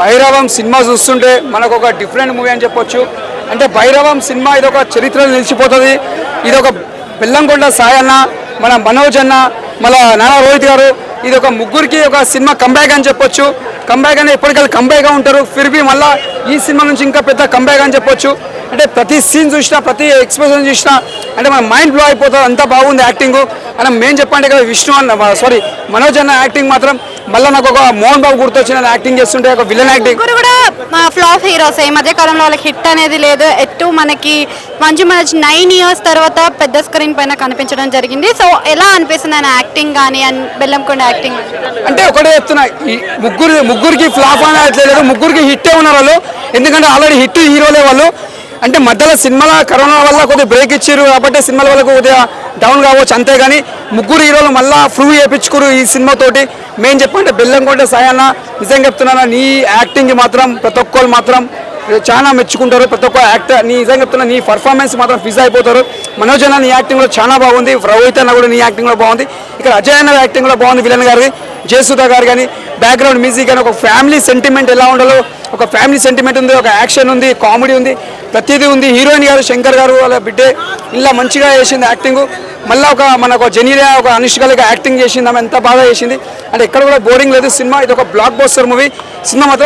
Bhairavam cinema చూస్తుంటే మనకు ఒక డిఫరెంట్ మూవీ అని చెప్పొచ్చు. అంటే భైరవం సినిమా ఇది ఒక చరిత్రలో నిలిచిపోతుంది. ఇది ఒక బెల్లంకొండ సాయన్న, మన మనోజ్ అన్న, మళ్ళీ నానా రోహిత్ గారు, ఇది ఒక ముగ్గురికి ఒక సినిమా కంబ్యాక్ అని చెప్పొచ్చు. కంబ్యాక్ అని ఎప్పటికీ కంబ్యాక్గా ఉంటారు. ఫిర్బీ మళ్ళీ ఈ సినిమా నుంచి ఇంకా పెద్ద కంబ్యాక్ అని చెప్పొచ్చు. అంటే ప్రతి సీన్ చూసినా, ప్రతి ఎక్స్ప్రెషన్ చూసినా అంటే మన మైండ్ బ్లో అయిపోతుంది. అంత బాగుంది యాక్టింగ్. అని మేము చెప్పండి కదా, విష్ణు అన్న మనోజ్ అన్న యాక్టింగ్ మాత్రం మళ్ళీ నాకు ఒక మోహన్ బాబు గుర్తొచ్చిన యాక్టింగ్ చేస్తుంటే ఒక విలన్ యాక్టింగ్ కూడా ఫ్లాప్ హీరోస్. ఈ మధ్య కాలంలో వాళ్ళకి హిట్ అనేది లేదు. ఎటు మనకి మంచి 9 years తర్వాత పెద్ద స్క్రీన్ పైన కనిపించడం జరిగింది. సో ఎలా అనిపిస్తుంది ఆయన యాక్టింగ్ కానీ బెల్లంకొండ యాక్టింగ్? అంటే ఒకటే చెప్తున్నా, ఈ ముగ్గురికి ఫ్లాప్ అనేది లేదు, ముగ్గురికి హిట్టే ఉన్నారు వాళ్ళు. ఎందుకంటే ఆల్రెడీ హిట్ హీరోలే వాళ్ళు. అంటే మధ్యలో సినిమాల కరోనా వల్ల కొద్దిగా బ్రేక్ ఇచ్చారు కాబట్టి సినిమాల వల్ల కొద్దిగా డౌన్ కావచ్చు, అంతేగాని ముగ్గురు హీరోలు మళ్ళీ ప్రూవ్ చేయించుకోరు ఈ సినిమాతోటి. మేము చెప్పంటే బెల్లంకొండ సాయన్న నిజంగా చెప్తున్నాను, నీ యాక్టింగ్ మాత్రం ప్రతి ఒక్కరు మాత్రం చాలా మెచ్చుకుంటారు. ప్రతి ఒక్క యాక్టర్ నీ నిజంగా చెప్తున్నా, నీ పర్ఫార్మెన్స్ మాత్రం ఫిజ్ అయిపోతారు. మనోజ్ అన్న నీ యాక్టింగ్లో చాలా బాగుంది, రోహిత్ అన్న కూడా నీ యాక్టింగ్లో బాగుంది, ఇక్కడ అజయ్ అన్న యాక్టింగ్లో బాగుంది, విలన్ గారి జయసుధ గారు కానీ బ్యాక్గ్రౌండ్ మ్యూజిక్ కానీ ఒక ఫ్యామిలీ సెంటిమెంట్ ఎలా ఉండాలో ఒక ఫ్యామిలీ సెంటిమెంట్ ఉంది, ఒక యాక్షన్ ఉంది, కామెడీ ఉంది, ప్రతిదీ ఉంది. హీరోయిన్ గారు శంకర్ గారు వాళ్ళ బిడ్డే ఇలా మంచిగా చేసింది యాక్టింగ్. మళ్ళీ మనకు జెనీరియా ఒక అనుష్కగా యాక్టింగ్ చేసింది, ఆమె ఎంత బాగా చేసింది. అంటే ఎక్కడ కూడా బోరింగ్ లేదు సినిమా. ఇది ఒక బ్లాక్ బస్టర్ మూవీ. సినిమా మాత్రం